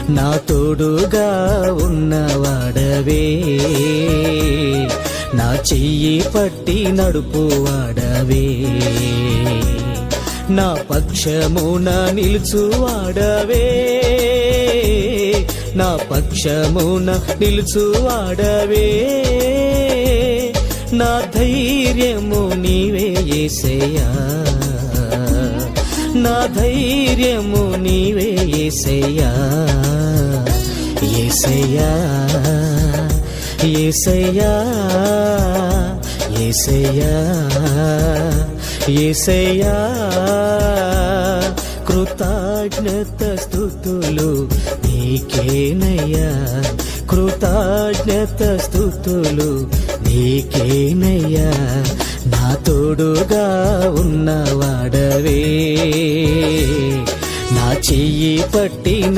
నా తోడుగా ఉన్నవాడవే, నా చెయ్యి పట్టి నడుపువాడవే, నా పక్షమున నిలుచువాడవే, నా పక్షమున నిలుచువాడవే, నా ధైర్యము నీవే యేసయ్యా, నా ధైర్యము నీవే యేసయ్యా, యేసయ్యా యేసయ్యా యేసయ్యా యేసయ్యా. కృతజ్ఞత స్తుతులు నీకేనయ్యా, కృతజ్ఞత స్తుతులు నీకేనయ్యా, నా తోడుగా ఉన్నవాడవే, నా చెయ్యి పట్టిన